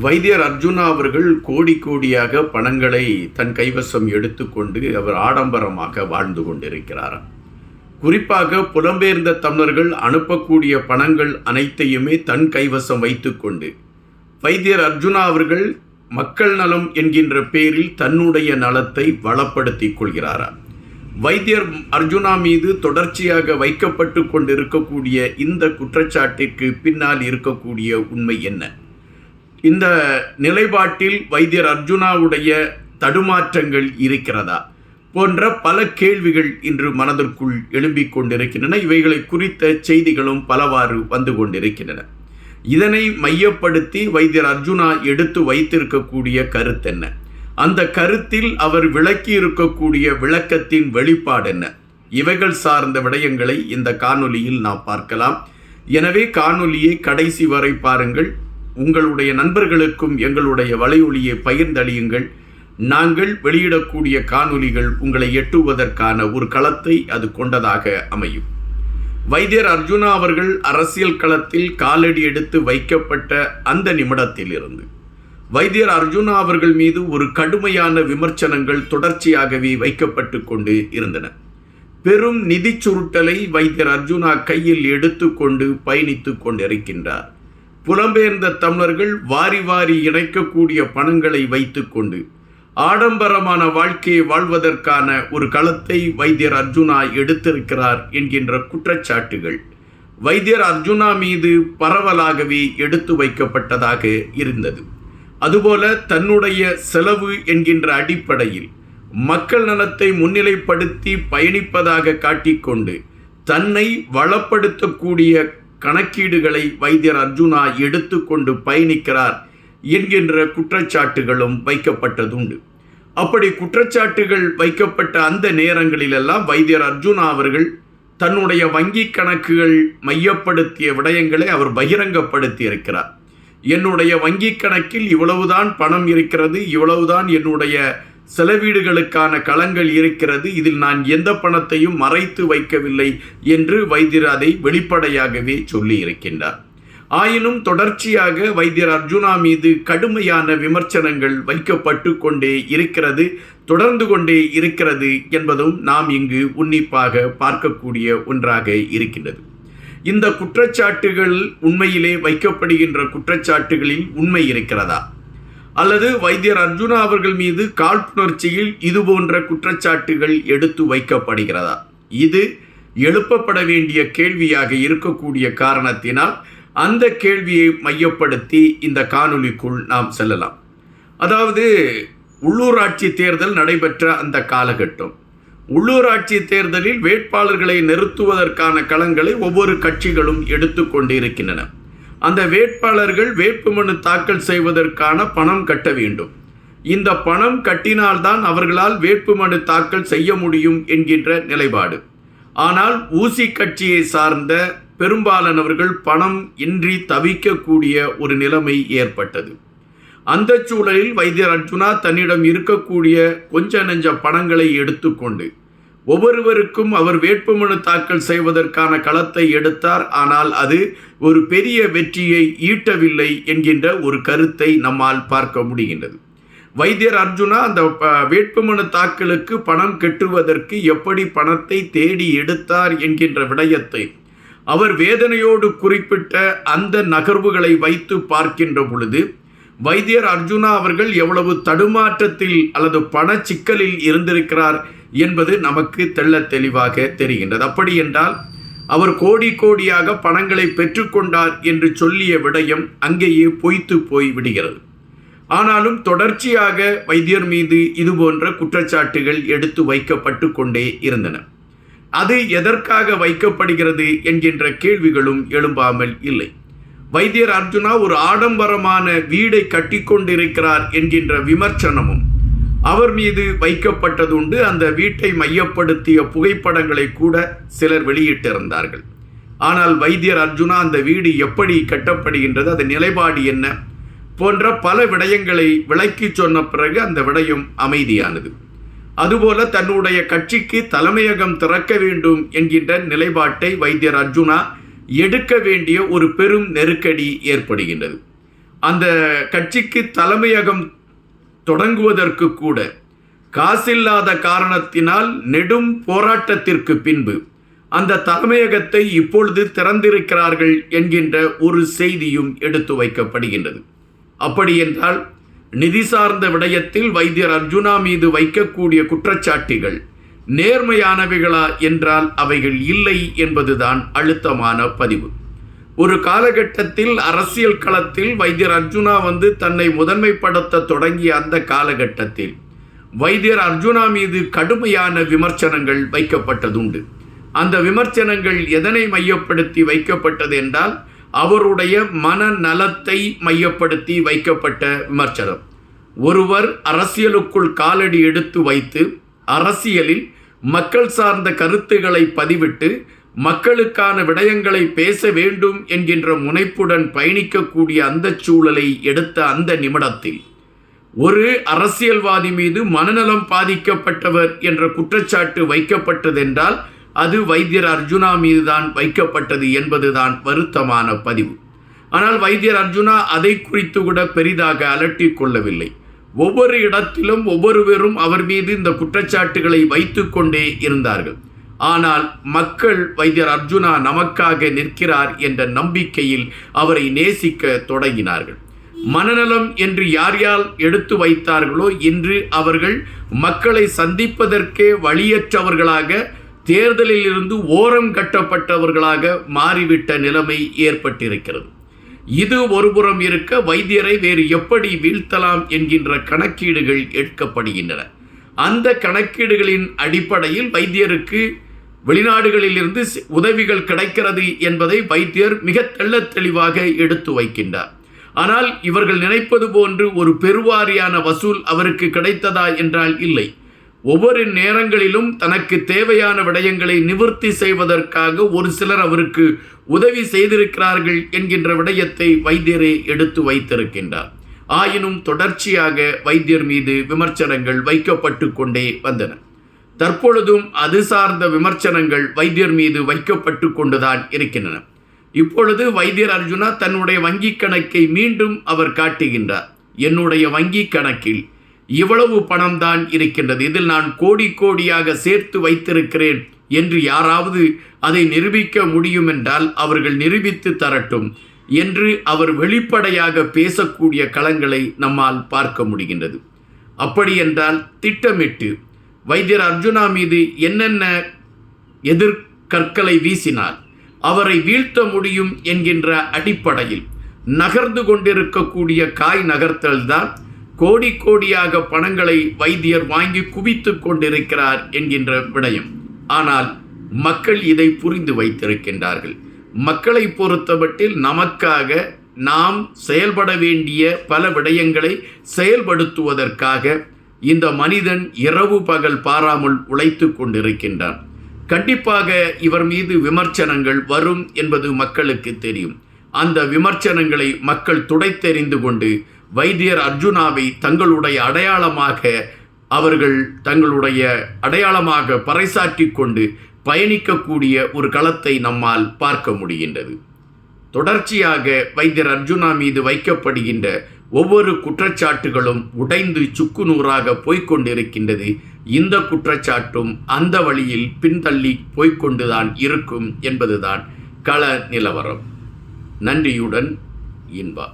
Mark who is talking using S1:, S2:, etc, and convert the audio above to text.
S1: வைத்தியர் அர்ஜுனா அவர்கள் கோடி கோடியாக பணங்களை தன் கைவசம் எடுத்துக்கொண்டு அவர் ஆடம்பரமாக வாழ்ந்து கொண்டிருக்கிறார். குறிப்பாக புலம்பெயர்ந்த தமிழர்கள் அனுப்பக்கூடிய பணங்கள் அனைத்தையுமே தன் கைவசம் வைத்துக்கொண்டு வைத்தியர் அர்ஜுனா அவர்கள் மக்கள் நலம் என்கின்ற பேரில் தன்னுடைய நலத்தை வளப்படுத்திக் கொள்கிறார். வைத்தியர் அர்ஜுனா மீது தொடர்ச்சியாக வைக்கப்பட்டு கொண்டிருக்கக்கூடிய இந்த குற்றச்சாட்டிற்கு பின்னால் இருக்கக்கூடிய உண்மை என்ன? இந்த நிலைப்பாட்டில் வைத்தியர் அர்ஜுனாவுடைய தடுமாற்றங்கள் இருக்கிறதா போன்ற பல கேள்விகள் இன்று மனதிற்குள் எழும்பிக் கொண்டிருக்கின்றன. இவைகளை குறித்த செய்திகளும் பலவாறு வந்து கொண்டிருக்கின்றன. இதனை மையப்படுத்தி வைத்தியர் அர்ஜுனா எடுத்து வைத்திருக்கக்கூடிய கருத்தென்ன? அந்த கருத்தில் அவர் விளக்கி இருக்கக்கூடிய விளக்கத்தின் வெளிப்பாடு என்ன? இவைகள் சார்ந்த விடயங்களை இந்த காணொலியில் நாம் பார்க்கலாம். எனவே காணொலியை கடைசி வரை பாருங்கள். உங்களுடைய நண்பர்களுக்கும் எங்களுடைய வலையொலியை பகிர்ந்தளியுங்கள். நாங்கள் வெளியிடக்கூடிய காணொலிகள் உங்களை எட்டுவதற்கான ஒரு களத்தை அது கொண்டதாக அமையும். வைத்தியர் அர்ஜுனா அவர்கள் அரசியல் களத்தில் காலடி எடுத்து வைக்கப்பட்ட அந்த நிமிடத்திலிருந்து வைத்தியர் அர்ஜுனா அவர்கள் மீது ஒரு கடுமையான விமர்சனங்கள் தொடர்ச்சியாகவே வைக்கப்பட்டு கொண்டு இருந்தன. பெரும் நிதி சுருட்டலை வைத்தியர் அர்ஜுனா கையில் எடுத்துக்கொண்டு பயணித்து கொண்டிருக்கின்றார். புலம்பெயர்ந்த தமிழர்கள் வாரி வாரி இணைக்கக்கூடிய பணங்களை வைத்துக்கொண்டு ஆடம்பரமான வாழ்க்கையை வாழ்வதற்கான ஒரு களத்தை வைத்தியர் அர்ஜுனா எடுத்திருக்கிறார் என்கின்ற குற்றச்சாட்டுகள் வைத்தியர் அர்ஜுனா மீது பரவலாகவே எடுத்து வைக்கப்பட்டதாக இருந்தது. அதுபோல தன்னுடைய செலவு என்கின்ற அடிப்படையில் மக்கள் நலத்தை முன்னிலைப்படுத்தி பயணிப்பதாக காட்டிக்கொண்டு தன்னை வளப்படுத்தக்கூடிய கணக்கீடுகளை வைத்தியர் அர்ஜுனா எடுத்துக்கொண்டு பயணிக்கிறார் என்கின்ற குற்றச்சாட்டுகளும் வைக்கப்பட்டதுண்டு. அப்படி குற்றச்சாட்டுகள் வைக்கப்பட்ட அந்த நேரங்களிலெல்லாம் வைத்தியர் அர்ஜுனா அவர்கள் தன்னுடைய வங்கி கணக்குகள் மையப்படுத்திய விடயங்களை அவர் பகிரங்கப்படுத்தி இருக்கிறார். என்னுடைய வங்கி கணக்கில் இவ்வளவுதான் பணம் இருக்கிறது, இவ்வளவுதான் என்னுடைய செலவீடுகளுக்கான களங்கள் இருக்கிறது, இதில் நான் எந்த பணத்தையும் மறைத்து வைக்கவில்லை என்று வைத்தியர் அதை வெளிப்படையாகவே சொல்லி இருக்கின்றார். ஆயினும் தொடர்ச்சியாக வைத்தியர் அர்ஜுனா மீது கடுமையான விமர்சனங்கள் வைக்கப்பட்டு கொண்டே இருக்கிறது, தொடர்ந்து கொண்டே இருக்கிறது என்பதும் நாம் இங்கு உன்னிப்பாக பார்க்கக்கூடிய ஒன்றாக இருக்கின்றது. இந்த குற்றச்சாட்டுகள் உண்மையிலே வைக்கப்படுகின்ற குற்றச்சாட்டுகளில் உண்மை இருக்கிறதா? அல்லது வைத்தியர் அர்ஜுனா அவர்கள் மீது காழ்ப்புணர்ச்சியில் இது போன்ற குற்றச்சாட்டுகள் எடுத்து வைக்கப்படுகிறதா? இது எழுப்பப்பட வேண்டிய கேள்வியாக இருக்கக்கூடிய காரணத்தினால் அந்த கேள்வியை மையப்படுத்தி இந்த காணொலிக்குள் நாம் செல்லலாம். அதாவது உள்ளூராட்சி தேர்தல் நடைபெற்ற அந்த காலகட்டம், உள்ளூராட்சி தேர்தலில் வேட்பாளர்களை நிறுத்துவதற்கான களங்களை ஒவ்வொரு கட்சிகளும் எடுத்து கொண்டிருக்கின்றன. அந்த வேட்பாளர்கள் வேட்புமனு தாக்கல் செய்வதற்கான பணம் கட்ட வேண்டும். இந்த பணம் கட்டினால்தான் அவர்களால் வேட்புமனு தாக்கல் செய்ய முடியும் என்கின்ற நிலைப்பாடு. ஆனால் ஊசி கட்சியை சார்ந்த பெரும்பாலானவர்கள் பணம் இன்றி தவிக்கக்கூடிய ஒரு நிலைமை ஏற்பட்டது. அந்த சூழலில் வைத்தியர் அர்ஜுனா தன்னிடம் இருக்கக்கூடிய கொஞ்ச நெஞ்ச பணங்களை எடுத்துக்கொண்டு ஒவ்வொருவருக்கும் அவர் வேட்புமனு தாக்கல் செய்வதற்கான களத்தை எடுத்தார். ஆனால் அது ஒரு பெரிய வெற்றியை ஈட்டவில்லை என்கின்ற ஒரு கருத்தை நம்மால் பார்க்க முடிகின்றது. வைத்தியர் அர்ஜுனா அந்த வேட்புமனு தாக்கலுக்கு பணம் கட்டுவதற்கு எப்படி பணத்தை தேடி எடுத்தார் என்கின்ற விடயத்தை அவர் வேதனையோடு குறிப்பிட்ட அந்த நகர்வுகளை வைத்து பார்க்கின்ற பொழுது வைத்தியர் அர்ஜுனா அவர்கள் எவ்வளவு தடுமாற்றத்தில் அல்லது பண சிக்கலில் இருந்திருக்கிறார் என்பது நமக்கு தெள்ளத் தெளிவாக தெரிகின்றது. அப்படி என்றால் அவர் கோடி கோடியாக பணங்களை பெற்றுக்கொண்டார் என்று சொல்லிய விடயம் அங்கேயே பொய்த்து போய் விடுகிறது. ஆனாலும் தொடர்ச்சியாக வைத்தியர் மீது இதுபோன்ற குற்றச்சாட்டுகள் எடுத்து வைக்கப்பட்டு கொண்டே இருந்தன. அது எதற்காக வைக்கப்படுகிறது என்கின்ற கேள்விகளும் எழும்பாமல் இல்லை. வைத்தியர் அர்ஜுனா ஒரு ஆடம்பரமான வீடை கட்டி கொண்டிருக்கிறார் என்கின்ற விமர்சனமும் அவர் மீது வைக்கப்பட்டதுண்டு. அந்த வீட்டை மையப்படுத்திய புகைப்படங்களை கூட சிலர் வெளியிட்டிருந்தார்கள். ஆனால் வைத்தியர் அர்ஜுனா அந்த வீடு எப்படி கட்டப்படுகின்றது, அதன் நிலைப்பாடு என்ன போன்ற பல விடயங்களை விளக்கி சொன்ன பிறகு அந்த விடயம் அமைதியானது. அதுபோல தன்னுடைய கட்சிக்கு தலைமையகம் திறக்க வேண்டும் என்கின்ற நிலைப்பாட்டை வைத்தியர் அர்ஜுனா எடுக்க வேண்டிய ஒரு பெரும் நெருக்கடி ஏற்படுகின்றது. அந்த கட்சிக்கு தலைமையகம் தொடங்குவதற்கு கூட காசில்லாத காரணத்தினால் நெடும் போராட்டத்திற்கு பின்பு அந்த தலைமையகத்தை இப்பொழுது திறந்திருக்கிறார்கள் என்கின்ற ஒரு செய்தியும் எடுத்து வைக்கப்படுகின்றது. அப்படி என்றால் நிதி சார்ந்த விடயத்தில் வைத்தியர் அர்ஜுனா மீது வைக்கக்கூடிய குற்றச்சாட்டுகள் நேர்மையானவைகளா என்றால் அவைகள் இல்லை என்பதுதான் அழுத்தமான பதிவு. ஒரு காலகட்டத்தில் அரசியல் களத்தில் வைத்தியர் அர்ஜுனா தன்னை முதன்மைப்படுத்த தொடங்கிய அந்த காலகட்டத்தில் வைத்தியர் அர்ஜுனா மீது கடுமையான விமர்சனங்கள் வைக்கப்பட்டதுண்டு. அந்த விமர்சனங்கள் எதனை மையப்படுத்தி வைக்கப்பட்டது என்றால் அவருடைய மனநலத்தை மையப்படுத்தி வைக்கப்பட்ட விமர்சனம். ஒருவர் அரசியலுக்குள் காலடி எடுத்து வைத்து அரசியலில் மக்கள் சார்ந்த கருத்துக்களை பதிவிட்டு மக்களுக்கான விடயங்களை பேச வேண்டும் என்கின்ற முனைப்புடன் பயணிக்கக்கூடிய அந்த சூழலை எடுத்த அந்த நிமிடத்தில் ஒரு அரசியல்வாதி மீது மனநலம் பாதிக்கப்பட்டவர் என்ற குற்றச்சாட்டு வைக்கப்பட்டதென்றால் அது வைத்தியர் அர்ஜுனா மீதுதான் வைக்கப்பட்டது என்பதுதான் வருத்தமான பதிவு. ஆனால் வைத்தியர் அர்ஜுனா அதை குறித்து கூட பெரிதாக அலட்டிக் கொள்ளவில்லை. ஒவ்வொரு இடத்திலும் ஒவ்வொருவரும் அவர் மீது இந்த குற்றச்சாட்டுகளை வைத்து கொண்டே இருந்தார்கள். ஆனால் மக்கள் வைத்தியர் அர்ஜுனா நமக்காக நிற்கிறார் என்ற நம்பிக்கையில் அவரை நேசிக்க தொடங்கினார்கள். மனநலம் என்று யார் யார் எடுத்து வைத்தார்களோ இன்று அவர்கள் மக்களை சந்திப்பதற்கே வழியற்றவர்களாக, தேர்தலில் இருந்து ஓரம் கட்டப்பட்டவர்களாக மாறிவிட்ட நிலைமை ஏற்பட்டிருக்கிறது. இது ஒருபுறம் இருக்க வைத்தியரை வேறு எப்படி வீழ்த்தலாம் என்கின்ற கணக்கீடுகள் எடுக்கப்படுகின்றன. அந்த கணக்கீடுகளின் அடிப்படையில் வைத்தியருக்கு வெளிநாடுகளில் இருந்து உதவிகள் கிடைக்கிறது என்பதை வைத்தியர் மிக தெள்ளத் தெளிவாக எடுத்து வைக்கின்றார். ஆனால் இவர்கள் நினைப்பது போன்று ஒரு பெருவாரியான வசூல் அவருக்கு கிடைத்ததா என்றால் இல்லை. ஒவ்வொரு நேரங்களிலும் தனக்கு தேவையான விடயங்களை நிவர்த்தி செய்வதற்காக ஒரு சிலர் அவருக்கு உதவி செய்திருக்கிறார்கள் என்கின்ற விடயத்தை வைத்தியரே எடுத்து வைத்திருக்கின்றார். ஆயினும் தொடர்ச்சியாக வைத்தியர் மீது விமர்சனங்கள் வைக்கப்பட்டு கொண்டே வந்தன. தற்பொழுதும் அது சார்ந்த விமர்சனங்கள் வைத்தியர் மீது வைக்கப்பட்டு கொண்டுதான் இருக்கின்றன. இப்பொழுது வைத்தியர் அர்ஜுனா தன்னுடைய வங்கி கணக்கை மீண்டும் அவர் காட்டுகின்றார். என்னுடைய வங்கி கணக்கில் இவ்வளவு பணம் தான் இருக்கின்றது, இதில் நான் கோடி கோடியாக சேர்த்து வைத்திருக்கிறேன் என்று யாராவது அதை நிரூபிக்க முடியும் என்றால் அவர்கள் நிரூபித்து தரட்டும் என்று அவர் வெளிப்படையாக பேசக்கூடிய களங்களை நம்மால் பார்க்க முடிகின்றது. அப்படி என்றால் திட்டமிட்டு வைத்தியர் அர்ஜுனா மீது என்னென்ன எதிர்கற்களை வீசினால் அவரை வீழ்த்த முடியும் என்கின்ற அடிப்படையில் நகர்ந்து கொண்டிருக்கக்கூடிய காய் நகர்த்தல்தான் கோடி கோடியாக பணங்களை வைத்தியர் வாங்கி குவித்து கொண்டிருக்கிறார் என்கின்ற விடயம். ஆனால் மக்கள் இதை புரிந்து வைத்திருக்கின்றார்கள். மக்களை பொறுத்தமட்டில் நமக்காக நாம் செயல்பட வேண்டிய பல விடயங்களை செயல்படுத்துவதற்காக இந்த மனிதன் இரவு பகல் பாராமல் உழைத்து கொண்டிருக்கின்றான். கண்டிப்பாக இவர் மீது விமர்சனங்கள் வரும் என்பது மக்களுக்கு தெரியும். அந்த விமர்சனங்களை மக்கள் துடைத்தெறிந்து கொண்டு வைத்தியர் அர்ஜுனாவை தங்களுடைய அடையாளமாக பறைசாற்றி கொண்டு பயணிக்கக்கூடிய ஒரு களத்தை நம்மால் பார்க்க முடிகின்றது. தொடர்ச்சியாக வைத்தியர் அர்ஜுனா மீது வைக்கப்படுகின்ற ஒவ்வொரு குற்றச்சாட்டுகளும் உடைந்து சுக்குநூறாக போய்கொண்டிருக்கின்றது. இந்த குற்றச்சாட்டும் அந்த வழியில் பின்தள்ளி போய்கொண்டுதான் இருக்கும் என்பதுதான் கள நிலவரம். நன்றியுடன் இன்பா.